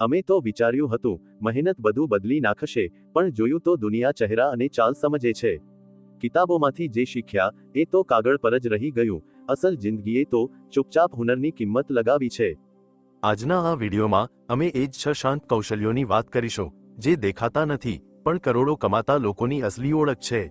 અમે તો વિચાર્યું હતું મહેનત બધું બદલી નાખશે, પણ જોયું તો દુનિયા ચહેરા અને ચાલ સમજે છે. કિતાબોમાંથી જે શીખ્યા એ તો કાગળ પર જ રહી ગયું. અસલ જિંદગીએ તો ચૂપચાપ હુનરની કિંમત લગાવી છે. આજના આ વિડીયોમાં અમે એ જ 6 શાંત કૌશલ્યોની વાત કરીશું જે દેખાતા નથી પણ કરોડો કમાતા લોકોની અસલી ઓળખ છે.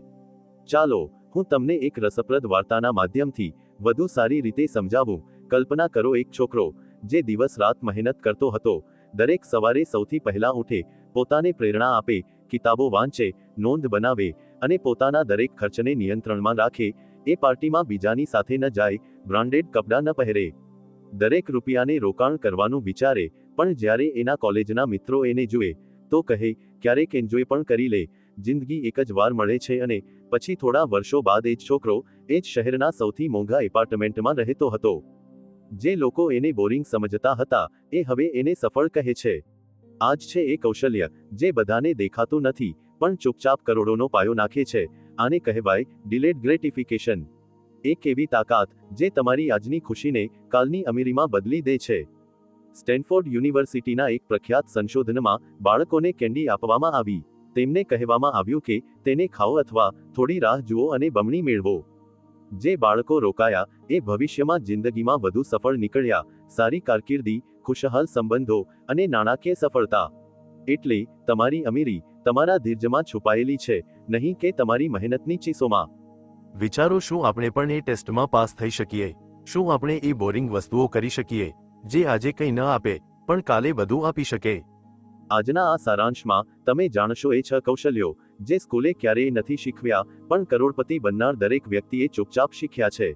ચાલો હું તમને એક રસપ્રદ વાર્તાના માધ્યમથી વધુ સારી રીતે સમજાવું. કલ્પના કરો એક છોકરો જે દિવસ રાત મહેનત કરતો હતો. દરેક સવારે સૌથી પહેલા ઉઠે, પોતાને પ્રેરણા આપે, કિતાબો વાંચે, નોંધ બનાવે અને પોતાના દરેક ખર્ચને નિયંત્રણમાં રાખે. એ પાર્ટીમાં બીજાની સાથે ન જાય, બ્રાન્ડેડ કપડાં ન પહેરે, દરેક રૂપિયાને રોકાણ કરવાનું વિચારે. પણ જ્યારે એના કોલેજના મિત્રો એને જુએ તો કહે, ક્યારેક એન્જોય પણ કરી લે, જિંદગી એક જ વાર મળે છે. અને પછી થોડા વર્ષો બાદ એ જ છોકરો એ જ શહેરના સૌથી મોંઘા એપાર્ટમેન્ટમાં રહેતો હતો. જે લોકો એને બોરિંગ સમજતા હતા એ હવે એને સફળ કહે છે. આ જ છે એ કૌશલ્ય જે બધાને દેખાતું નથી પણ ચૂપચાપ કરોડોનો પાયો નાખે છે. આને કહેવાય ડિલેડ ગ્રેટિફિકેશન. એક એવી તાકાત જે તમારી આજની ખુશીને કાલની અમીરીમાં બદલી દે છે. સ્ટેનફોર્ડ યુનિવર્સિટીના એક પ્રખ્યાત સંશોધનમાં બાળકોને કેન્ડી આપવામાં આવી. તેમને કહેવામાં આવ્યું કે તેને ખાઓ અથવા થોડી રાહ જુઓ અને બમણી મેળવો. જે બાળકો રોકાયા એ ભવિષ્યમાં જિંદગીમાં વધુ સફળ નીકળ્યા. સારી કારકિર્દી, ખુશહાલ સંબંધો અને નાણાકીય સફળતા. એટલે તમારી અમીરી તમારા ધીરજમાં છુપાયેલી છે, નહીં કે તમારી મહેનતની ચીસોમાં. વિચારો, શું આપણે પણ એ ટેસ્ટમાં પાસ થઈ શકીએ? શું આપણે એ બોરિંગ વસ્તુઓ કરી શકીએ જે આજે કંઈ ન આપે પણ કાલે બધું આપી શકે? આજના આ સારાંશમાં તમે જાણશો એ 6 કૌશલ્યો જે સ્કૂલે ક્યારેય નથી શીખવ્યા પણ કરોડપતિ બનનાર દરેક વ્યક્તિએ ચૂપચાપ શીખ્યા છે.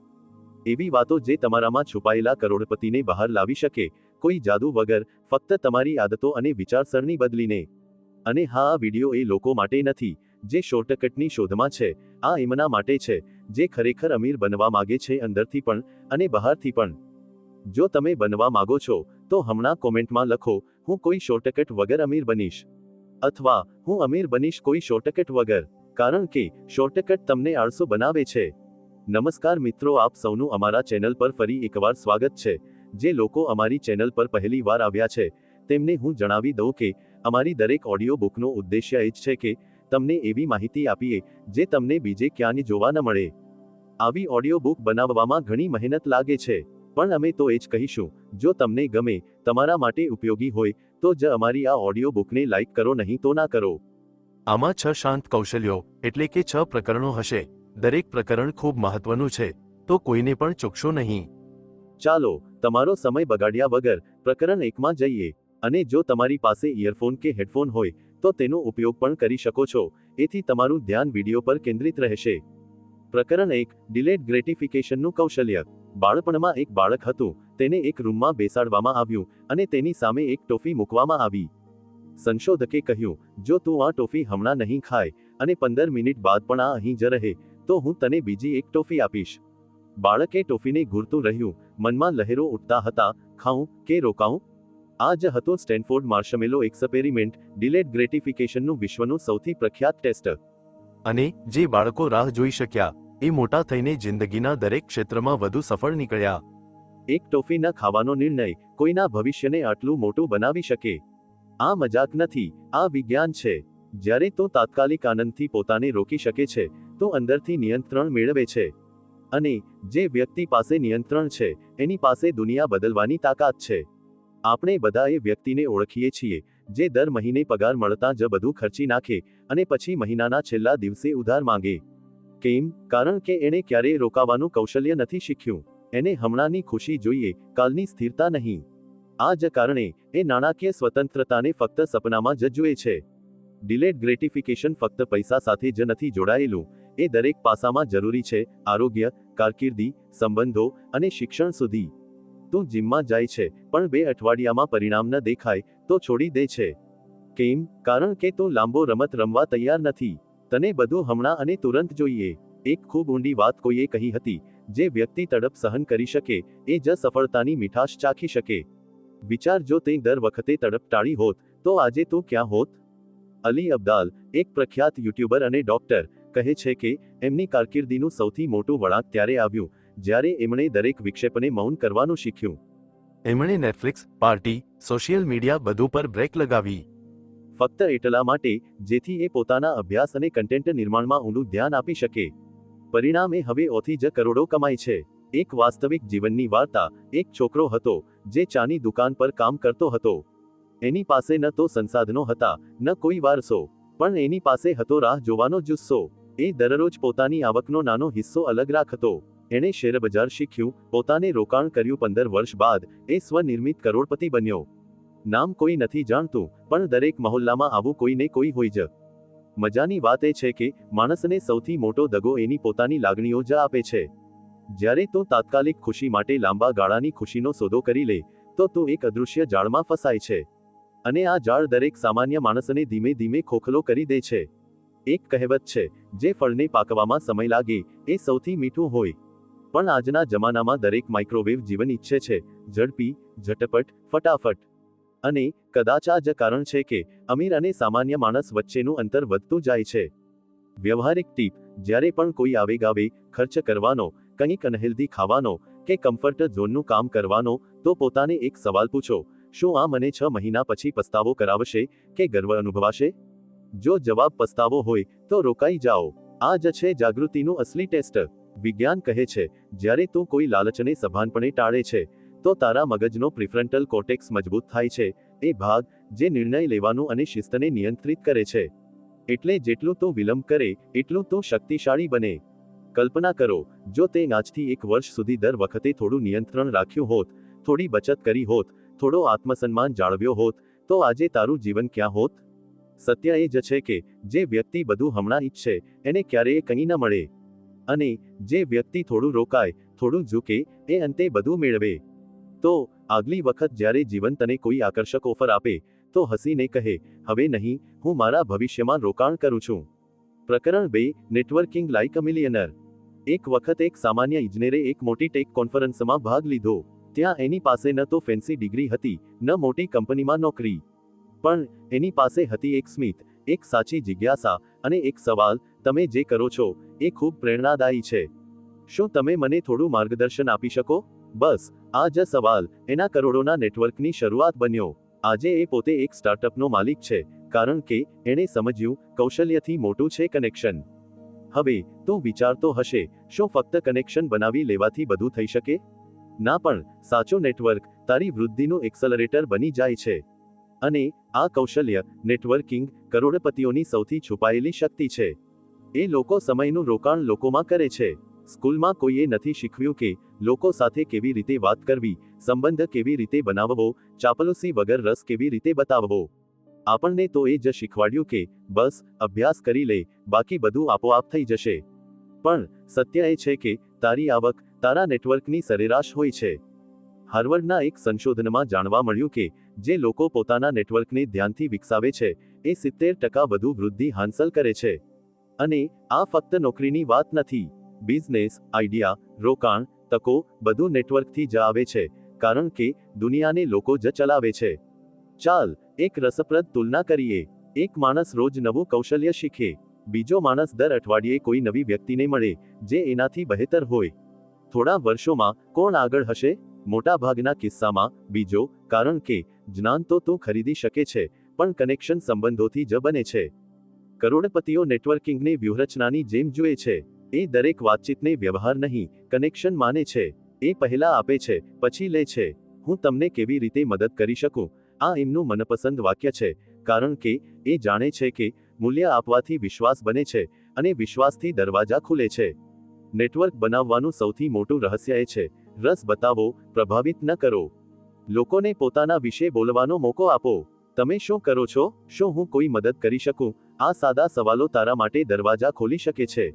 એવી વાતો જે તમારામાં છુપાયેલા કરોડપતિને બહાર લાવી શકે, કોઈ જાદુ વગર, ફક્ત તમારી આદતો અને વિચારસરણી બદલીને. અને હા, આ વિડીયો એ લોકો માટે નથી જે શોર્ટકટની શોધમાં છે. આ એમના માટે છે જે ખરેખર અમીર બનવા માગે છે, અંદરથી પણ અને બહારથી પણ. જો તમે બનવા માગો છો તો હમણાં કોમેન્ટમાં લખો, હું કોઈ શોર્ટકટ વગર અમીર બનીશ, અથવા હું અમીર બનીશ કોઈ શોર્ટકટ વગર. કારણ કે શોર્ટકટ તમને આળસુ બનાવે છે. નમસ્કાર મિત્રો, આપ સૌનું અમારા ચેનલ પર ફરી એકવાર સ્વાગત છે. જે લોકો અમારી ચેનલ પર પહેલી વાર આવ્યા છે તેમને હું જણાવી દઉં કે અમારી દરેક ઓડિયો બુકનો ઉદ્દેશ્ય એ જ છે કે તમને એવી માહિતી આપીએ જે તમને બીજે ક્યાંય જોવા ન મળે. આવી ઓડિયો બુક બનાવવામાં ઘણી મહેનત લાગે છે, પણ અમે તો એ જ કહીશું, જો તમને ગમે, તમારા માટે ઉપયોગી હોય તો જ અમારી આ ઓડિયો બુકને લાઈક કરો, નહીં તો ના કરો. આમાં 6 શાંત કૌશલ્યો એટલે કે 6 પ્રકરણો હશે. દરેક પ્રકરણ ખૂબ મહત્વનું છે, તો કોઈને પણ ચૂકશો નહીં. ચાલો તમારો સમય બગાડ્યા વગર પ્રકરણ 1માં જઈએ. અને જો તમારી પાસે ઇયરફોન કે હેડફોન હોય તો તેનો ઉપયોગ પણ કરી શકો છો, એથી તમારું ધ્યાન વિડીયો પર કેન્દ્રિત રહેશે. પ્રકરણ 1, ડિલેડ ગ્રેટિફિકેશનનું કૌશલ્ય. બાળપણમાં એક બાળક હતું. તેને એક રૂમમાં બેસાડવામાં આવ્યું અને તેની સામે એક ટોફી મૂકવામાં આવી. સંશોધકે કહ્યું, જો તું આ ટોફી હમણાં નહીં ખાય અને 15 મિનિટ બાદ પણ આ અહીં જ રહે તો હું તને બીજી એક ટોફી આપીશ. બાળકે ટોફીને ઘૂરતું રહ્યું. મનમાં લહેરો ઉઠતા હતા, ખાઉં કે રોકાઉં? આ જ હતો સ્ટેનફોર્ડ માર્શમેલો એક્સપેરિમેન્ટ, ડિલેડ ગ્રેટિફિકેશનનું વિશ્વનું સૌથી પ્રખ્યાત ટેસ્ટ. અને જે બાળકો રાહ જોઈ શક્યા એ મોટા થઈને જિંદગીના દરેક ક્ષેત્રમાં વધુ સફળ નીકળ્યા. એક ટોફી ન ખાવાનો નિર્ણય કોઈના ભવિષ્યને આટલું મોટું બનાવી શકે. આ મજાક નથી, આ વિજ્ઞાન છે. જ્યારે તો તાત્કાલિક આનંદથી પોતાને રોકી શકે છે તો અંદરથી નિયંત્રણ મેળવે છે. અને જે વ્યક્તિ પાસે નિયંત્રણ છે એની પાસે દુનિયા બદલવાની તાકાત છે. આપણે બધા એ વ્યક્તિને ઓળખીએ છીએ જે દર મહિને પગાર મળતા જ બધું ખર્ચી નાખે અને પછી મહિનાના છેલ્લા દિવસે ઉધાર માંગે. કેમ? કારણ કે એણે ક્યારેય રોકાવાનું કૌશલ્ય નથી શીખ્યું. એને હમણાંની ખુશી જોઈએ, કાલની સ્થિરતા નહીં. આ જ કારણે એ નાણાકીય સ્વતંત્રતાને ફક્ત સપનામાં જ જુએ છે. ડિલેડ ગ્રેટિફિકેશન ફક્ત પૈસા સાથે જ નથી જોડાયેલું, એ દરેક પાસામાં જરૂરી છે, આરોગ્ય, કારકિર્દી, સંબંધો અને શિક્ષણ સુધી. તું જીમમાં જાય છે પણ 2 અઠવાડિયામાં પરિણામ ન દેખાય તો છોડી દે છે. કેમ? કારણ કે તું લાંબો રમત રમવા તૈયાર નથી. તને બધું હમણાં અને તુરંત જોઈએ. એક ખૂબ ઊંડી વાત કોઈએ કહી હતી, જે વ્યક્તિ તડપ સહન કરી શકે એ જ સફળતાની મીઠાશ ચાખી શકે. વિચાર, જો તે દર વખતે તડપ ટાળી હોત તો આજે તું ક્યાં હોત? અલી અબ્દાલ, એક પ્રખ્યાત યુટ્યુબર અને ડોક્ટર, કહે છે કે એમની કારકિર્દીનું સૌથી મોટું વળાંક ત્યારે આવ્યું જ્યારે એમણે દરેક વિક્ષેપને મૌન કરવાનું શીખ્યું. એમણે નેટફ્લિક્સ, પાર્ટી, સોશિયલ મીડિયા બધું પર બ્રેક લગાવી. ફક્ત એટલા માટે જેથી એ પોતાના અભ્યાસ અને કન્ટેન્ટ નિર્માણમાં ઊંડું ધ્યાન આપી શકે. પરિણામે હવે ઓથી જ કરોડો કમાય છે. એક વાસ્તવિક જીવનની વાર્તા. એક છોકરો હતો જે ચાની દુકાન પર કામ કરતો હતો. એની પાસે ન તો સંસાધનો હતા, ન કોઈ વારસો, પણ એની પાસે હતો રાહ જોવાનો જુસ્સો. એ દરરોજ પોતાની આવકનો નાનો હિસ્સો અલગ રાખતો. એણે શેરબજાર શીખ્યું, પોતાને રોકાણ કર્યું. 15 વર્ષ બાદ એ સ્વનિર્મિત કરોડપતિ બન્યો. નામ કોઈ નથી જાણતું, પણ દરેક મહોલ્લામાં આવું કોઈ ને કોઈ હોય જ. મજાની વાત એ છે કે માણસને સૌથી મોટો દગો એની પોતાની લાગણીઓ જ આપે છે. જ્યારે તું તાત્કાલિક ખુશી માટે લાંબા ગાળાની ખુશીનો સોદો કરી લે, તો તું એક અદૃશ્ય જાળમાં ફસાય છે. અને આ જાળ દરેક સામાન્ય માણસને ધીમે ધીમે ખોખલો કરી દે છે. એક કહેવત છે, જે ફળને પાકવામાં સમય લાગે એ સૌથી મીઠું હોય. પણ આજના જમાનામાં દરેક માઇક્રોવેવ જીવન ઈચ્છે છે, ઝડપી, ઝટપટ, ફટાફટ. અને કદાચ આ જ કારણ છે કે અમીર અને સામાન્ય માણસ વચ્ચેનું અંતર વધતું જાય છે. વ્યવહારિક ટીપ: જ્યારે પણ કોઈ આવેગાવે ખર્ચ કરવાનો, કંઈક અનહેલ્ધી ખાવાનો, કે કમ્ફર્ટ ઝોનનું કામ કરવાનો, તો પોતાને એક સવાલ પૂછો: શું આ મને 6 મહિના પછી પસ્તાવો કરાવશે કે ગર્વ અનુભવાશે? જો જવાબ પસ્તાવો હોય, તો રોકાઈ જાઓ. આ જ છે જાગૃતિનું અસલી ટેસ્ટ. વિજ્ઞાન કહે છે, જ્યારે તું કોઈ લાલચને સભાનપણે ટાળે છે, તો તારા મગજનો પ્રિફ્રન્ટલ કોર્ટેક્સ મજબૂત થાય છે, એ ભાગ જે નિર્ણય લેવાનું અને શિસ્તને નિયંત્રિત કરે છે. એટલે જેટલું તું વિલંબ કરે, એટલું તું શક્તિશાળી બને. કલ્પના કરો, જો તે આજથી 1 વર્ષ સુધી દર વખતે થોડું નિયંત્રણ રાખ્યું હોત, થોડી બચત કરી હોત, થોડો આત્મસન્માન જાળવ્યો હોત, તો આજે તારું જીવન ક્યાં હોત? સત્ય એ જ છે કે જે વ્યક્તિ બધું હમણાં ઈચ્છે, એને ક્યારેય કંઈ ન મળે. અને જે વ્યક્તિ થોડું રોકાય, થોડું ઝૂકે, એ અંતે બધું મેળવે. તો આગલી વખત જ્યારે જીવન તને કોઈ આકર્ષક ઓફર આપે, તો હસીને કહે, હવે નહીં, હું મારા ભવિષ્યમાં રોકાણ કરું છું. પ્રકરણ 2: નેટવર્કિંગ લાઇક અ મિલિયનર. એક વખત એક સામાન્ય ઇજનેરે એક મોટી ટેક કોન્ફરન્સમાં ભાગ લીધો. ત્યાં એની પાસે ન તો ફેન્સી ડિગ્રી હતી, ન મોટી કંપનીમાં નોકરી. પણ એની પાસે હતી એક સ્મિત, એક સાચી જિજ્ઞાસા, અને એક સવાલ: તમે જે કરો છો, એ ખૂબ પ્રેરણાદાયી છે. શું તમે મને થોડું માર્ગદર્શન આપી શકો? બસ આ જ સવાલ એના કરોડોના નેટવર્કની શરૂઆત બન્યો. આજે એ પોતે એક સ્ટાર્ટઅપનો માલિક છે, કારણ કે એણે સમજ્યું, કૌશલ્યથી મોટું છે કનેક્શન. હવે તું વિચારતો હશે, શું ફક્ત કનેક્શન બનાવી લેવાથી બધું થઈ શકે? ના, પણ સાચું નેટવર્ક તારી વૃદ્ધિનું એક્સલરેટર બની જાય છે. અને આ કૌશલ્ય, નેટવર્કિંગ, કરોડપતિઓની સૌથી છુપાયેલી શક્તિ છે. એ લોકો સમયનું રોકાણ લોકોમાં કરે છે. સ્કૂલમાં કોઈએ નથી શીખવ્યું કે લોકો સાથે કેવી રીતે વાત કરવી, સંબંધ કેવી રીતે બનાવવો, ચાપલુસી વગર રસ કેવી રીતે બતાવવો. આપણને તો એ જ શીખવાડ્યું કે બસ અભ્યાસ કરી લે, બાકી બધું આપોઆપ થઈ જશે. પણ સત્ય એ છે કે તારી આવક તારા નેટવર્કની સરેરાશ હોય છે. હાર્વર્ડના એક સંશોધનમાં જાણવા મળ્યું કે જે લોકો પોતાના નેટવર્કને ધ્યાનથી વિકસાવે છે, એ 70% વધુ વૃદ્ધિ હાંસલ કરે છે. અને આ ફક્ત નોકરીની વાત નથી. બિઝનેસ, આઈડિયા, રોકાણ, તકો, બધું નેટવર્કથી જ આવે છે, કારણ કે દુનિયાને લોકો જ ચલાવે છે. ચાલ એક રસપ્રદ તુલના કરીએ. એક માણસ રોજ નવું કૌશલ્ય શીખે. બીજો માણસ દર અઠવાડિયે કોઈ નવી વ્યક્તિને મળે, જે એનાથી બહેતર હોય. થોડા વર્ષોમાં કોણ આગળ હશે? મોટાભાગના કિસ્સામાં બીજો, કારણ કે જ્ઞાન તો તું ખરીદી શકે છે, પણ કનેક્શન સંબંધોથી જ બને છે. કરોડપતિઓ નેટવર્કિંગને વ્યૂહરચનાની જેમ જુએ છે. એ દરેક વાતચીતને વ્યવહાર નહીં, કનેક્શન માને છે. એ પહેલા આપે છે, પછી લે છે. હું તમને કેવી રીતે મદદ કરી શકું? આ એમનું મનપસંદ વાક્ય છે, કારણ કે એ જાણે છે કે મૂલ્ય આપવાથી વિશ્વાસ બને છે, અને વિશ્વાસથી દરવાજા ખુલે છે. નેટવર્ક બનાવવાનું સૌથી મોટું રહસ્ય એ છે: રસ બતાવો, પ્રભાવિત ન કરો. લોકોને પોતાના વિશે બોલવાનો મોકો આપો. તમે શું કરો છો? શું હું કોઈ મદદ કરી શકું? આ સાદા સવાલો તારા માટે દરવાજા ખોલી શકે છે.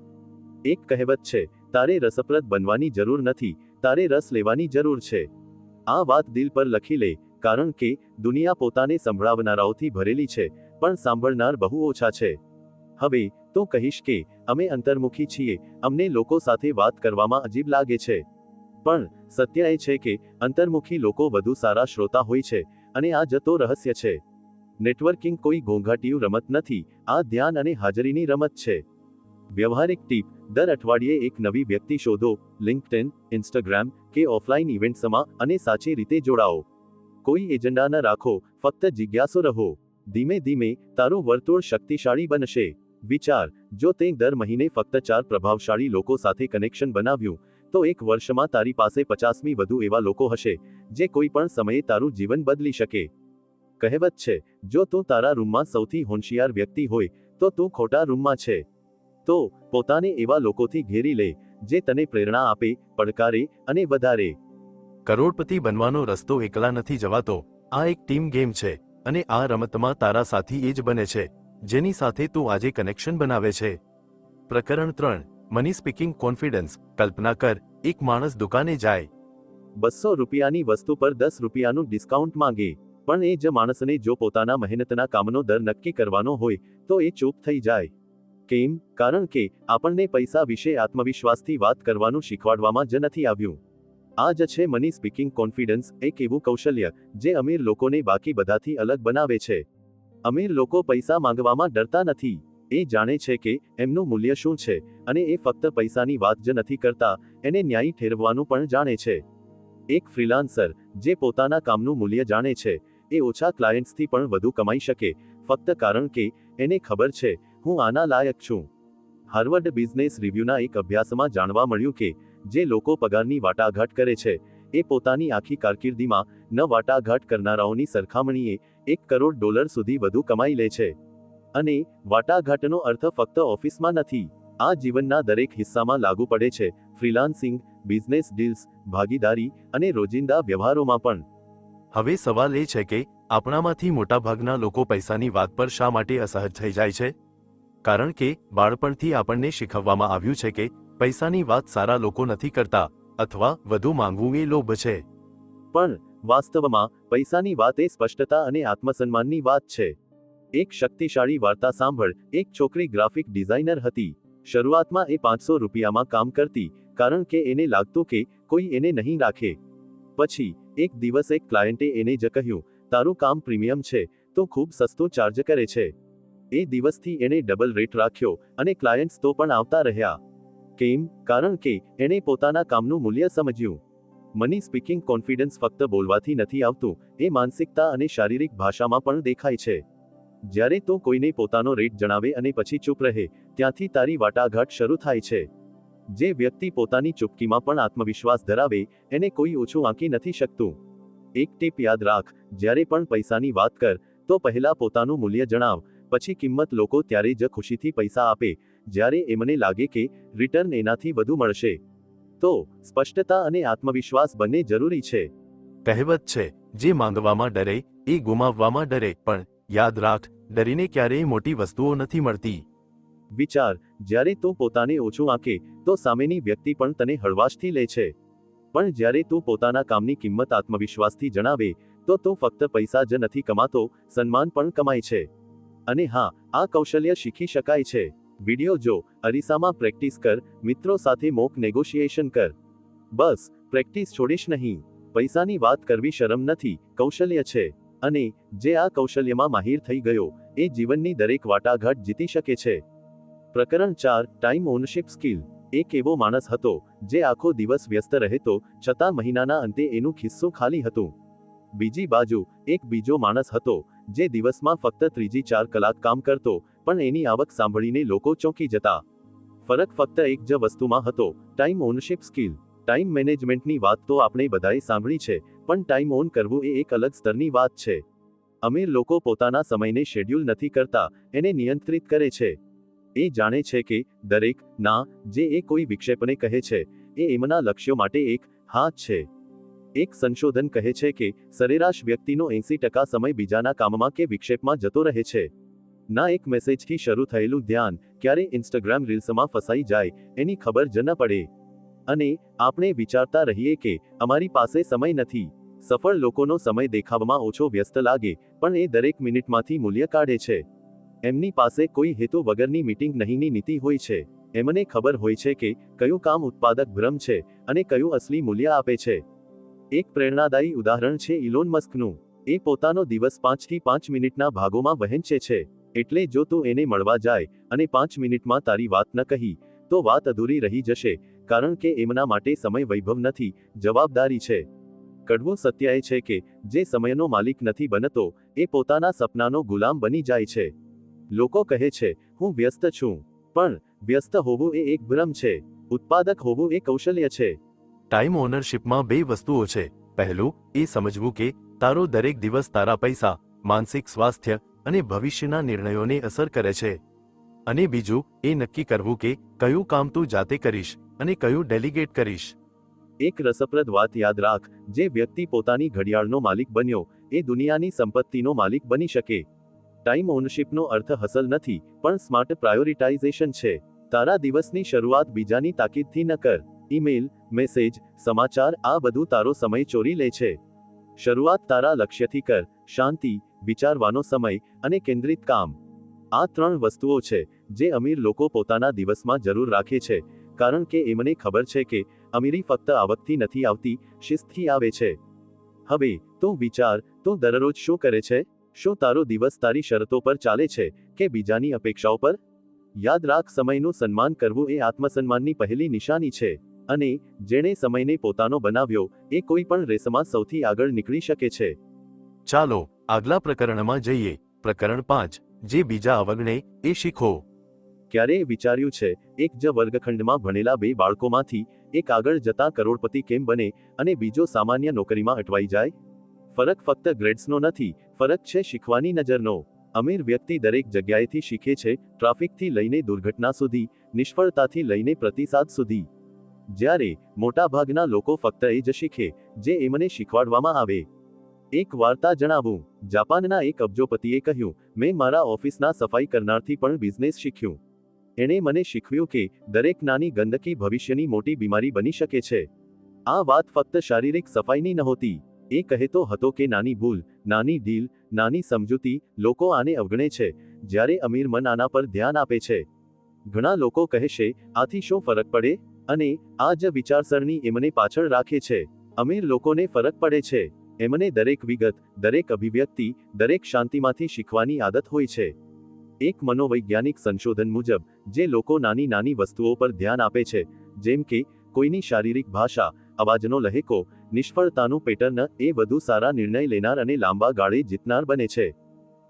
એક કહેવત છે, તારે રસપ્રદ બનવાની જરૂર નથી, તારે રસ લેવાની જરૂર છે. આ વાત દિલ પર લખી લે, કારણ કે દુનિયા પોતાને સંભળાવનારાઓથી ભરેલી છે, પણ સાંભળનાર બહુ ઓછા છે. હવે તું કહીશ કે અમે અંતર્મુખી છીએ, અમને લોકો સાથે વાત કરવામાં અજીબ લાગે છે. પણ સત્ય એ છે કે અંતર્મુખી લોકો વધુ સારા શ્રોતા હોય છે, અને આ જ તો રહસ્ય છે. નેટવર્કિંગ કોઈ ઘોંઘાટિયું રમત નથી, આ ધ્યાન અને હાજરીની રમત છે. વ્યવહારિક ટીપ: દર અઠવાડિયે એક નવી વ્યક્તિ શોધો, લિંક્ડઇન, ઇન્સ્ટાગ્રામ કે ઓફલાઈન ઇવેન્ટ્સમાં અને સાચી રીતે જોડાઓ. કોઈ એજન્ડા ન રાખો, ફક્ત જિજ્ઞાસુ રહો. ધીમે ધીમે તારું વર્તુળ શક્તિશાળી બનશે. વિચાર, જો તે દર મહિને ફક્ત 4 પ્રભાવશાળી લોકો સાથે કનેક્શન બનાવ્યું, તો એક વર્ષમાં તારી પાસે 50મી વધુ એવા લોકો હશે જે કોઈ પણ સમયે તારું જીવન બદલી શકે. કહેવત છે, જો તું તારા રૂમમાં સૌથી હોશિયાર વ્યક્તિ હોય તો તું ખોટા રૂમમાં છે. તો પોતાને એવા લોકોથી ઘેરી લે જે તને પ્રેરણા આપે, પડકારે અને વધારે. કરોડપતિ બનવાનો રસ્તો એકલા નથી જવાતો. આ એક ટીમ ગેમ છે અને આ રમતમાં તારા સાથી એ જ બને છે જેની સાથે તું આજે કનેક્શન બનાવે છે. પ્રકરણ 3, મની સ્પીકિંગ કોન્ફિડન્સ. કલ્પના કર, એક માણસ દુકાને જાય. 200 રૂપિયાની વસ્તુ પર 10 રૂપિયાનું ડિસ્કાઉન્ટ માંગે. પણ એ જ માણસને જો પોતાના મહેનતના કામનો દર નક્કી કરવાનો હોય તો એ ચૂપ થઈ જાય. કેમ? કારણ કે આપણને પૈસા વિશે આત્મવિશ્વાસથી વાત કરવાનું શીખવાડવામાં જ નથી આવ્યું. આ જ છે મની સ્પીકિંગ કોન્ફિડન્સ, એક એવું કૌશલ્ય જે અમીર લોકોને બાકી બધાથી અલગ બનાવે છે. અમીર લોકો પૈસા માંગવામાં ડરતા નથી. એ જાણે છે કે એમનું મૂલ્ય શું છે અને એ ફક્ત પૈસાની વાત જ નથી કરતા, એને ન્યાયી ઠેરવવાનું પણ જાણે છે. એક ફ્રીલાન્સર જે પોતાના કામનું મૂલ્ય જાણે છે, એ ઓછા ક્લાયન્ટ્સથી પણ વધુ કમાઈ શકે, ફક્ત કારણ કે એને ખબર છે, હું આના લાયક છું. હાર્વર્ડ બિઝનેસ રિવ્યુના એક અભ્યાસમાં જાણવા મળ્યું કે જે લોકો પગારની વાટાઘાટ કરે છે, એ પોતાની આખી કારકિર્દીમાં ન વાટાઘાટ કરનારાઓની સરખામણીએ $1 કરોડ સુધી વધુ કમાઈ લે છે. અને વાટાઘાટનો અર્થ ફક્ત ઓફિસમાં નથી, આ જીવનના દરેક હિસ્સામાં લાગુ પડે છે. ફ્રીલાન્સિંગ, બિઝનેસ ડીલ્સ, ભાગીદારી અને રોજિંદા વ્યવહારોમાં પણ. હવે સવાલ એ છે કે આપણામાંથી મોટાભાગના લોકો પૈસાની વાત પર શા માટે અસહજ થઈ જાય છે? કારણ કે બાળપણથી આપણને શીખવવામાં આવ્યું છે કે પૈસાની વાત સારા લોકો નથી કરતા, અથવા વધુ માંગવું એ લોભ છે. પણ વાસ્તવમાં પૈસાની વાત એ સ્પષ્ટતા અને આત્મસન્માનની વાત છે. એક શક્તિશાળી વાર્તા સાંભળ. એક છોકરી ગ્રાફિક ડિઝાઇનર હતી. શરૂઆતમાં એ 500 રૂપિયામાં કામ કરતી, કારણ કે એને લાગતું કે કોઈ એને નહીં રાખે. પછી એક દિવસ એક ક્લાયન્ટે એને જ કહ્યું, તારું કામ પ્રીમિયમ છે, તો ખૂબ સસ્તું ચાર્જ કરે છે. એ દિવસથી એણે ડબલ રેટ રાખ્યો અને ક્લાયન્ટ્સ તો પણ આવતા રહ્યા. કેમ? કારણ કે એણે પોતાના કામનું મૂલ્ય સમજ્યું. મની સ્પીકિંગ કોન્ફિડન્સ ફક્ત બોલવાથી નથી આવતું, એ માનસિકતા અને શારીરિક ભાષામાં પણ દેખાય છે. જ્યારે તું કોઈને પોતાનો રેટ જણાવે અને પછી ચૂપ રહે, ત્યાંથી તારી વાટાઘાટ શરૂ થાય છે. જે વ્યક્તિ પોતાની ચૂપકીમાં પણ આત્મવિશ્વાસ ધરાવે, એને કોઈ ઓછું આંકી નથી શકતું. એક ટીપ યાદ રાખ, જ્યારે પણ પૈસાની વાત કર, તો પહેલા પોતાનું મૂલ્ય જણાવ, પછી કિંમત. લોકો ત્યારે જ ખુશીથી પૈસા આપે જ્યારે એમને લાગે કે રિટર્ન એનાથી વધુ મળશે. તો સ્પષ્ટતા અને આત્મવિશ્વાસ બંને જરૂરી છે. કહેવત છે, જે માંગવામાં ડરે એ ગુમાવવામાં ડરે. પણ યાદ રાખ, ડરીને ક્યારેય મોટી વસ્તુઓ નથી મળતી. વિચાર, જ્યારે તું પોતાને ઓછું આંકે તો સામેની વ્યક્તિ પણ તને હળવાશથી લે છે. પણ જ્યારે તું પોતાના કામની કિંમત આત્મવિશ્વાસથી જણાવે, તો તું ફક્ત પૈસા જ નથી કમાતો, સન્માન પણ કમાય છે. અને હા, આ કૌશલ્ય શીખી શકાય છે. વિડિયો જો, અરીસામાં પ્રેક્ટિસ કર, મિત્રો સાથે મોક નેગોશિએશન કર. બસ પ્રેક્ટિસ છોડીશ નહીં. પૈસાની વાત કરવી શરમ નથી, કૌશલ્ય છે. અને જે આ કૌશલ્યમાં માહિર થઈ ગયો, એ જીવનની દરેક વાટાઘાટ જીતી શકે છે. પ્રકરણ 4, ટાઈમ ઓનરશિપ સ્કિલ. એક એવો માણસ હતો જે આખો દિવસ વ્યસ્ત રહેતો, છતાં મહિનાના અંતે એનું ખિસ્સું ખાલી હતું. બીજી બાજુ એક બીજો માણસ હતો જે દિવસમાં ફક્ત 3-4 કલાક કામ કરતો, પણ એની આવક સાંભળીને લોકો ચોંકી જતા. ફરક ફક્ત એક જ વસ્તુમાં હતો, ટાઈમ ઓનરશિપ સ્કિલ. ટાઈમ મેનેજમેન્ટની વાત તો આપણે બધાએ સાંભળી છે, પણ ટાઈમ ઓન કરવું એ એક અલગ સ્તરની વાત છે. અમીર લોકો પોતાના સમયને શેડ્યુલ નથી કરતા, એને નિયંત્રિત કરે છે. એ જાણે છે કે દરેક ના જે એ કોઈ વિક્ષેપને કહે છે, એ એમના લક્ષ્યો માટે એક હા છે. એક સંશોધન કહે છે કે સરેરાશ વ્યક્તિનો 80% સમય બીજાના કામમાં કે વિક્ષેપમાં જતો રહે છે. ના એક મેસેજથી શરૂ થયેલું ધ્યાન ક્યારે ઇન્સ્ટાગ્રામ રીલ્સમાં ફસાઈ જાય એની ખબર જ ન પડે. અને આપણે વિચારતા રહીએ કે અમારી પાસે સમય નથી. સફળ લોકોનો સમય દેખાવમાં ઓછો વ્યસ્ત લાગે, પણ એ દરેક મિનિટમાંથી મૂલ્ય કાઢે છે. એમની પાસે કોઈ હેતુ વગરની મીટિંગ નહીંની નીતિ હોય છે. એમને ખબર હોય છે કે કયું કામ ઉત્પાદક ભ્રમ છે અને કયું અસલી મૂલ્ય આપે છે. એક પ્રેરણાદાયી ઉદાહરણ છે ઇલોન મસ્કનું. એ પોતાનો દિવસ 5 થી 5 મિનિટના ભાગોમાં વહેંચે છે. એટલે જો તું એને મળવા જાય અને 5 મિનિટમાં તારી વાત ન કહી, તો વાત અધૂરી રહી જશે, કારણ કે એમના માટે સમય વૈભવ નથી, જવાબદારી છે. કડવું સત્ય એ છે કે જે સમયનો માલિક નથી બનતો એ પોતાના સપનાનો ગુલામ બની જાય છે. લોકો કહે છે હું વ્યસ્ત છું, પણ વ્યસ્ત હોવું એ એક ભ્રમ છે. ઉત્પાદક હોવું એ કૌશલ્ય છે. ટાઈમ ઓનરશિપમાં બે વસ્તુઓ છે. પહેલું એ સમજવું કે તારો દરેક દિવસ તારા પૈસા, માનસિક સ્વાસ્થ્ય અને ભવિષ્યના નિર્ણયોને અસર કરે છે. અને બીજું એ નક્કી કરવું કે કયું કામ તું જાતે કરીશ અને કયું ડેલિગેટ કરીશ. એક રસપ્રદ વાત યાદ રાખ, જે વ્યક્તિ પોતાની ઘડિયાળનો માલિક બન્યો એ દુનિયાની સંપત્તિનો માલિક બની શકે. ટાઈમ ઓનરશિપનો અર્થ હસલ નથી, પણ સ્માર્ટ પ્રાયોરિટાઇઝેશન છે. તારા દિવસની શરૂઆત બીજાની તાકીદથી ન કર. ઈમેલ, મેસેજ, સમાચાર આ બધું તારો સમય ચોરી લે છે. શરૂઆત તારા લક્ષ્યથી કર. શાંતિ, વિચારવાનો સમય અને કેન્દ્રિત કામ. આ 3 વસ્તુઓ છે જે અમીર લોકો પોતાના દિવસમાં જરૂર રાખે છે, કારણ કે એમને ખબર છે કે અમીરી ફક્ત આવકથી નથી આવતી, શિસ્તથી આવે છે. હવે તું વિચાર, તું દરરોજ શું કરે છે? શું તારો દિવસ તારી શરતો પર ચાલે છે કે બીજાની અપેક્ષાઓ પર? યાદ રાખ, સમયનું સન્માન કરવું એ આત્મસન્માનની પહેલી નિશાની છે. અને જેણે સમયને પોતાનો બનાવ્યો એ કોઈ પણ રેસમાં સૌથી આગળ નીકળી શકે છે. ચાલો આગલા પ્રકરણમાં જઈએ. પ્રકરણ 5, જે બીજા અવગણે એ શીખો. ક્યારેય વિચાર્યું છે એક જ વર્ગખંડમાં ભણેલા 2 બાળકોમાંથી એક આગળ જતા કરોડપતિ કેમ બને અને બીજો સામાન્ય નોકરીમાં અટવાઈ જાય? ફરક ફક્ત ગ્રેડ્સનો નથી, ફરક છે શીખવાની નજરનો. અમીર વ્યક્તિ દરેક જગ્યાએથી શીખે છે, ટ્રાફિકથી લઈને દુર્ઘટના સુધી, નિષ્ફળતાથી લઈને પ્રતિસાદ સુધી. જ્યારે મોટાભાગના લોકો ફક્ત એ જ શીખે જે એમને શીખવાડવામાં આવે. એક વાર્તા જણાવું. જાપાનના એક અબજોપતિએ કહ્યું, મેં મારા ઓફિસના સફાઈ કરનારથી પણ બિઝનેસ શીખ્યું. એણે મને શીખવ્યું કે દરેક નાની ગંદકી ભવિષ્યની મોટી બીમારી બની શકે છે. આ વાત ફક્ત શારીરિક સફાઈની નહોતી. એ કહેતો હતો કે નાની ભૂલ, નાની ઢીલ, નાની સમજૂતી, લોકો આને અવગણે છે, જ્યારે અમીર મન આના પર ધ્યાન આપે છે. ઘણા લોકો કહેશે, આથી શું ફરક પડે? અને આ જ વિચારસરણી એમને પાછળ રાખે છે. અમીર લોકોને ફરક પડે છે. એમને દરેક વિગત, દરેક અભિવ્યક્તિ, દરેક શાંતિમાંથી શીખવાની આદત હોય છે. એક મનોવૈજ્ઞાનિક સંશોધન મુજબ, જે લોકો નાની નાની વસ્તુઓ પર ધ્યાન આપે છે, જેમ કે કોઈની શારીરિક ભાષા, અવાજનો લહેકો, નિષ્ફળતાનું પેટર્ન, એ વધુ સારા નિર્ણય લેનાર અને લાંબા ગાળે જીતનાર બને છે.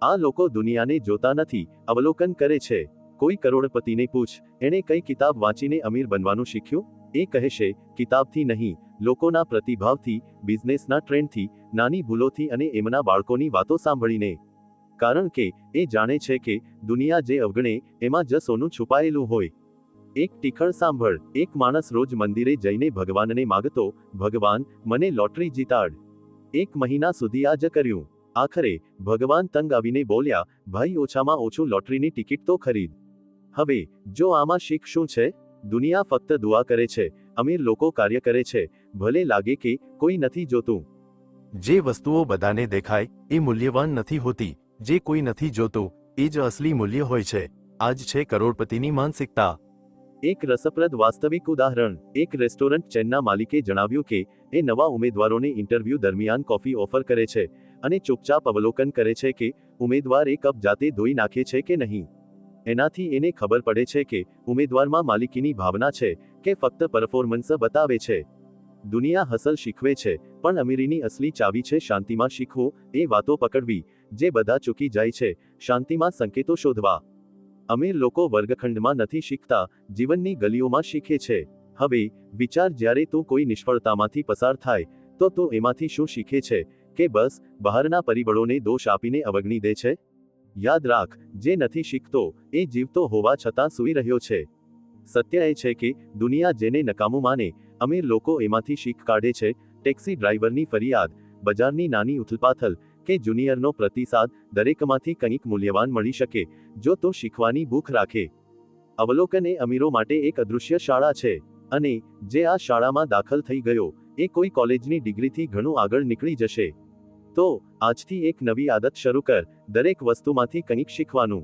આ લોકો દુનિયાને જોતા નથી, અવલોકન કરે છે. કોઈ કરોડપતિને પૂછ, એણે કઈ કિતાબ વાંચીને અમીર બનવાનું શીખ્યું? એ કહેશે, કિતાબથી નહીં, લોકોના પ્રતિભાવથી, બિઝનેસના ટ્રેન્ડથી, નાની ભૂલોથી અને એમના બાળકોની વાતો સાંભળીને. કારણ કે એ જાણે છે કે દુનિયા જે અવગણે એમાં જ સોનું છુપાયેલું હોય. એક ટીખળ સાંભળ. એક માણસ રોજ મંદિરે જઈને ભગવાનને માગતો, ભગવાન, મને લોટરી જીતાડ. 1 મહિના સુધી આ જ કર્યું. આખરે ભગવાન તંગ આવીને બોલ્યા, ભાઈ, ઓછામાં ઓછું લોટરીની ટિકિટ તો ખરીદ. હવે જો આમાં શીખ શું છે? દુનિયા ફક્ત દુઆ કરે છે, અમીર લોકો કાર્ય કરે છે, ભલે લાગે કે કોઈ નથી જોતું. જે વસ્તુઓ બધાને દેખાય એ મૂલ્યવાન નથી હોતી. જે કોઈ નથી જોતું એ જ અસલી મૂલ્ય હોય છે. આ જ છે કરોડપતિની માનસિકતા. એક રસપ્રદ વાસ્તવિક ઉદાહરણ. એક રેસ્ટોરન્ટ ચેનના માલિકે જણાવ્યું કે એ નવા ઉમેદવારોને ઇન્ટરવ્યૂ દરમિયાન કોફી ઓફર કરે છે અને ચૂપચાપ અવલોકન કરે છે કે ઉમેદવાર એ કપ જાતે ધોઈ નાખે છે કે નહીં. એનાથી એને ખબર પડે છે કે ઉમેદવારમાં માલિકીની ભાવના છે કે ફક્ત પરફોર્મન્સ બતાવે છે. દુનિયા હસલ શીખવે છે, પણ અમીરીની અસલી ચાવી છે શાંતિમાં શીખવું, એ વાતો પકડવી જે બધા ચૂકી જાય છે, શાંતિમાં સંકેતો શોધવા. અમીર લોકો વર્ગખંડમાં નથી શીખતા, જીવનની ગલીઓમાં શીખે છે. હવે વિચાર, જ્યારે તું કોઈ નિષ્ફળતામાંથી પસાર થાય તો તું એમાંથી શું શીખે છે કે બસ બહારના પરિબળોને દોષ આપીને અવગણી દે છે? યાદ રાખ, જે નથી શીખતો એ જીવતો હોવા છતાં સૂઈ રહ્યો છે. સત્ય એ છે કે દુનિયા જેને નકામું માને, અમીર લોકો એમાંથી શીખ કાઢે છે. ટેક્સી ડ્રાઈવરની ફરિયાદ, બજારની નાની ઉથલપાથલ કે જુનિયરનો પ્રતિસાદ, દરેકમાંથી કંઈક મૂલ્યવાન મળી શકે જો તું શીખવાની ભૂખ રાખે. અવલોકન એ અમીરો માટે એક અદૃશ્ય શાળા છે. અને જે આ શાળામાં દાખલ થઈ ગયો એ કોઈ કોલેજની ડિગ્રીથી ઘણું આગળ નીકળી જશે. તો આજથી એક નવી આદત શરૂ કર, દરેક વસ્તુમાંથી કંઈક શીખવાનું.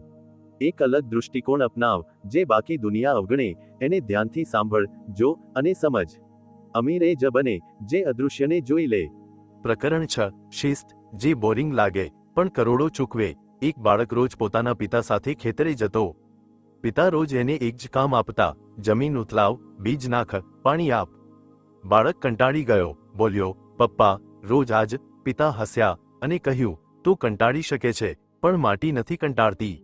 એક અલગ દૃષ્ટિકોણ અપનાવ, જે બાકી દુનિયા અવગણે એને ધ્યાનથી સાંભળ, જો અને સમજ. અમીર એ જ બને જે અદૃશ્યને જોઈ લે. પ્રકરણ 6, શિસ્ત. જે બોરિંગ લાગે પણ કરોડો ચૂકવે. એક બાળક રોજ પોતાના પિતા સાથે ખેતરે જતો. પિતા રોજ એને એક જ કામ આપતા, જમીન ઉથલાવ, બીજ નાખ, પાણી આપ. બાળક કંટાળી ગયો, બોલ્યો, પપ્પા, રોજ આજ. પિતા હસ્યા અને કહ્યું, તું કંટાળી શકે છે, પણ માટી નથી કંટાળતી.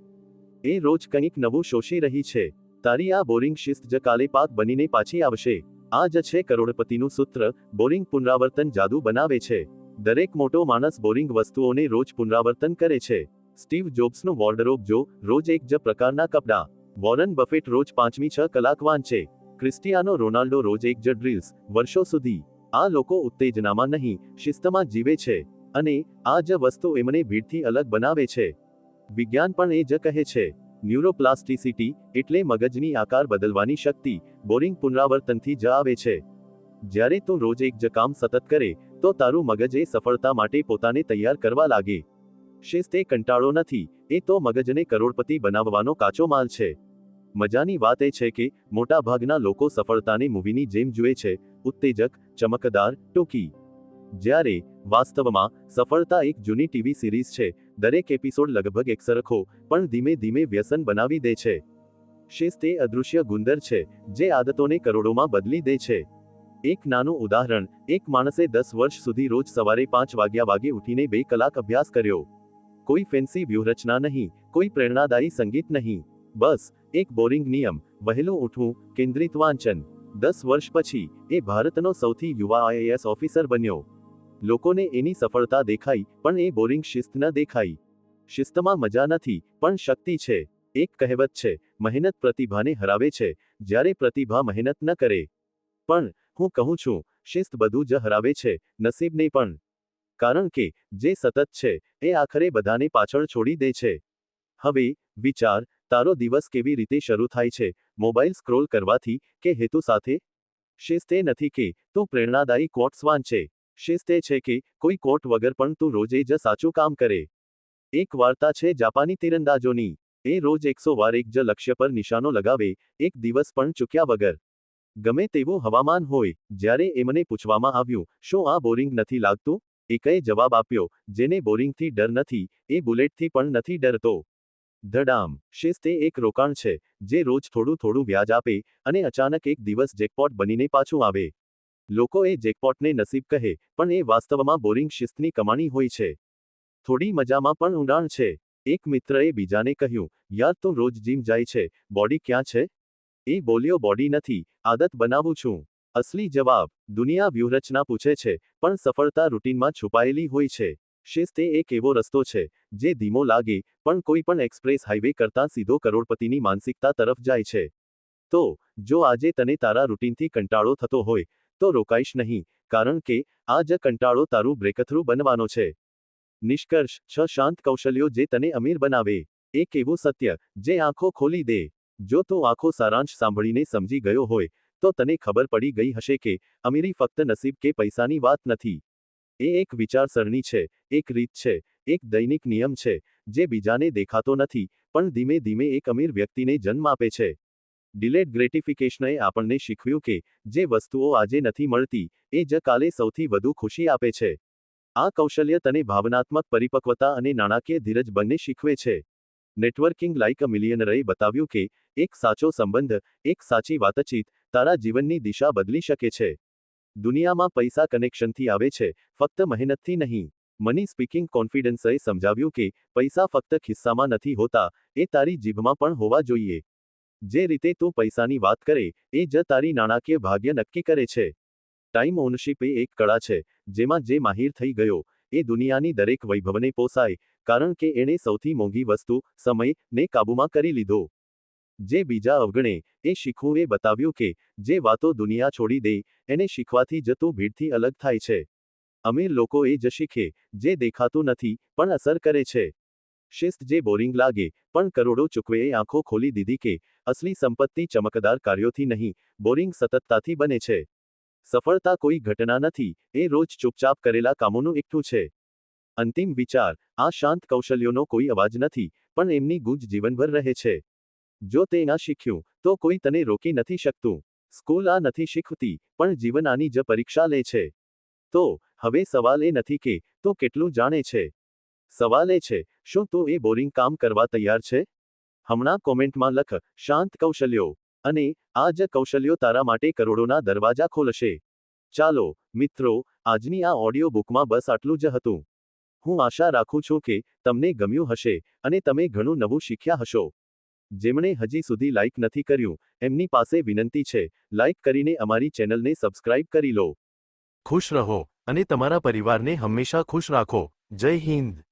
એ રોજ કંઈક નવું શોષી રહી છે. તારી આ બોરિંગ શિસ્ત જ કાલે પાક બનીને પાછી આવશે. આ જ છે કરોડપતિનું સૂત્ર, બોરિંગ પુનરાવર્તન જાદુ બનાવે છે. દરેક મોટો માણસ બોરિંગ વસ્તુઓને રોજ પુનરાવર્તન કરે છે. સ્ટીવ જોબ્સનું વોર્ડરોબ જો, રોજ એક જ પ્રકારના કપડાં. વોરન બફેટ રોજ 5-6 કલાક વાંચે. ક્રિસ્ટિયાનો રોનાલ્ડો રોજ એક જ ડ્રીલ્સ, વર્ષો સુધી. આ લોકો ઉત્તેજનામાં નહીં, શિસ્તમાં જીવે છે. અને આ જ વસ્તુ એમને ભીડથી અલગ બનાવે છે. વિજ્ઞાન પણ એ જ કહે છે. ન્યુરોપ્લાસ્ટિસિટી એટલે મગજની આકાર બદલવાની શક્તિ, બોરિંગ પુનરાવર્તનથી જ આવે છે. જ્યારે તું રોજ એક જ કામ સતત કરે, તો તારું મગજ એ સફળતા માટે પોતાને તૈયાર કરવા લાગે. શિસ્ત એ કંટાળો નથી, એ તો મગજને કરોડપતિ બનાવવાનો કાચો માલ છે. મજાની વાત એ છે કે મોટાભાગના લોકો સફળતાને મૂવીની જેમ જુએ છે, ઉત્તેજક, ચમકદાર, ટૂંકી. જ્યારે વાસ્તવમાં સફળતા એક જૂની ટીવી સિરીઝ છે. દરેક એપિસોડ લગભગ એકસરખો, પણ ધીમે ધીમે વ્યસન બનાવી દે છે. શિસ્ત એ અદૃશ્ય ગુંદર છે, જે આદતોને કરોડોમાં બદલી દે છે. એક નાનું ઉદાહરણ, એક માણસે 10 વર્ષ સુધી રોજ સવારે 5 વાગે ઉઠીને 2 કલાક અભ્યાસ કર્યો. કોઈ ફેન્સી વ્યૂહરચના નહીં, કોઈ પ્રેરણાદાયી સંગીત નહીં. બસ એક બોરિંગ નિયમ, વહેલું ઉઠવું, કેન્દ્રિત વાંચન. 10 વર્ષ પછી એ ભારતનો સૌથી યુવા IAS ઓફિસર બન્યો. લોકોને એની સફળતા દેખાઈ, પણ એ બોરિંગ શિસ્ત ન દેખાઈ. શિસ્તમાં મજા નથી, પણ શક્તિ છે. એક કહેવત છે, મહેનત પ્રતિભાને હરાવે છે, જ્યારે પ્રતિભા મહેનત ન કરે. પણ હું કહું છું, શિસ્ત બધું જ હરાવે છે, નસીબને પણ. કારણ કે જે સતત છે, એ આખરે બધાને પાછળ છોડી દે છે. હવે વિચાર, તારો દિવસ કેવી રીતે શરૂ થાય છે, મોબાઈલ સ્ક્રોલ કરવાથી, કે હેતુ સાથે? શિસ્ત એ નથી કે તું પ્રેરણાદાયી કોટ્સ વાંચે. શિસ્ત એ છે કે કોઈ કોટ વગર પણ તું રોજ એ જ સાચું કામ કરે. એક વાર્તા છે જાપાની તીરંદાજોની. એ રોજ 100 વાર એક જ લક્ષ્ય પર નિશાનો લગાવે, એક દિવસ પણ ચૂક્યા વગર. ગમે તેવું હવામાન હોય. જ્યારે એમને પૂછવામાં આવ્યું, શું આ બોરિંગ નથી લાગતું? એકે જવાબ આપ્યો, જેને બોરિંગથી ડર નથી, એ બુલેટથી પણ નથી ડરતો. ધડામ. શિસ્ત એ એક રોકાણ છે, જે રોજ થોડું થોડું વ્યાજ આપે, અને અચાનક એક દિવસ જેકપોટ બનીને પાછું આવે. લોકો એ જેકપોટને નસીબ કહે, પણ એ વાસ્તવમાં બોરિંગ શિસ્તની કમાણી હોય છે. થોડી મજામાં પણ ઊંડાણ છે. એક મિત્રએ બીજાને કહ્યું, યાર તું રોજ જીમ જાય છે, બોડી ક્યાં છે? એ બોલ્યો, બોડી નથી, આદત બનાવું છું. અસલી જવાબ, દુનિયા વ્યૂહરચના પૂછે છે, પણ સફળતા રૂટીનમાં છુપાયેલી હોય છે. શિસ્ત એ એક એવો રસ્તો છે, જે ધીમો લાગે, પણ કોઈ પણ એક્સપ્રેસ હાઈવે કરતાં સીધો કરોડપતિની માનસિકતા તરફ જાય છે. તો જો આજે તને તારા રૂટીનથી કંટાળો થતો હોય, તો રોકાઈશ નહીં, કારણ કે આ જ કંટાળો તારું બ્રેકથ્રુ બનવાનો છે. નિષ્કર્ષ, 6 શાંત કૌશલ્યો જે તને અમીર બનાવે. એક એવું સત્ય, જે આંખો ખોલી દે. જો તું આખો સારાંશ સાંભળીને સમજી ગયો હોય, તો તને ખબર પડી ગઈ હશે કે અમીરી ફક્ત નસીબ કે પૈસાની વાત નથી. એ એક વિચારસરણી છે, એક રીત છે, એક દૈનિક નિયમ છે, જે બીજાને દેખાતો નથી, પણ ધીમે ધીમે એક અમીર વ્યક્તિને જન્મ આપે છે. ડિલેડ ગ્રેટિફિકેશનએ આપણને શીખવ્યું કે જે વસ્તુઓ આજે નથી મળતી, એ જ કાલે સૌથી વધુ ખુશી આપે છે. આ કૌશલ્ય તને ભાવનાત્મક પરિપક્વતા અને નાણાકીય ધીરજ બંને શીખવે છે. નેટવર્કિંગ લાઇક અ મિલિયનરે બતાવ્યું કે એક સાચો સંબંધ, એક સાચી વાતચીત, તારા જીવનની દિશા બદલી શકે છે. દુનિયામાં પૈસા કનેક્શનથી આવે છે, ફક્ત મહેનતથી નહીં. મની સ્પીકિંગ કોન્ફિડન્સએ સમજાવ્યું કે પૈસા ફક્ત ખિસ્સામાં નથી હોતા, એ તારી જીભમાં પણ હોવા જોઈએ. જે રીતે તું પૈસાની વાત કરે, એ જ તારી નાણાકીય ભાગ્ય નક્કી કરે છે. ટાઈમ ઓનરશિપ એ એક કળા છે, જેમાં જે માહિર થઈ ગયો, એ દુનિયાની દરેક વૈભવને પોસાય, કારણ કે એણે સૌથી મોંઘી વસ્તુ, સમયને કાબૂમાં કરી લીધો. જે બીજા અવગણે, એ શીખવું એ બતાવ્યું કે જે વાતો દુનિયા છોડી દે, એને શીખવાથી જ તું ભીડથી અલગ થાય છે. અમીર લોકો એ જ શીખે, જે દેખાતું નથી, પણ અસર કરે છે. શિસ્ત જે બોરિંગ લાગે, પણ કરોડો ચૂકવે એ આંખો ખોલી દીધી કે અસલી સંપત્તિ ચમકદાર કાર્યોથી નહીં, બોરિંગ સતતતાથી બને છે. સફળતા કોઈ ઘટના નથી, એ રોજ ચૂપચાપ કરેલા કામોનું એકઠું છે. અંતિમ વિચાર, આ શાંત કૌશલ્યોનો કોઈ અવાજ નથી, પણ એમની ગૂંજ જીવનભર રહે છે. જો તે આ શીખ્યું, તો કોઈ તને રોકી નથી શકતું. સ્કૂલ આ નથી શીખવતી, પણ જીવન આની જ પરીક્ષા લે છે. તો હવે સવાલ એ નથી કે તું કેટલું જાણે છે. સવાલ એ છે, શું તું એ બોરિંગ કામ કરવા તૈયાર છે? હમણાં કોમેન્ટમાં લખ શાંત કૌશલ્યો અને આ જ કૌશલ્યો તારા માટે કરોડોના દરવાજા ખોલશે. ચાલો મિત્રો, આજની આ ઓડિયો બુકમાં બસ આટલું જ હતું. હું આશા રાખું છું કે તમને ગમ્યું હશે અને તમે ઘણું નવું શીખ્યા હશો. જેમણે હજી સુધી લાઇક નથી કર્યું એમની પાસે વિનંતી છે, લાઇક કરીને અમારી ચેનલને સબસ્ક્રાઇબ કરી લો. ખુશ રહો અને તમારા પરિવારને હંમેશા ખુશ રાખો. જય હિન્દ.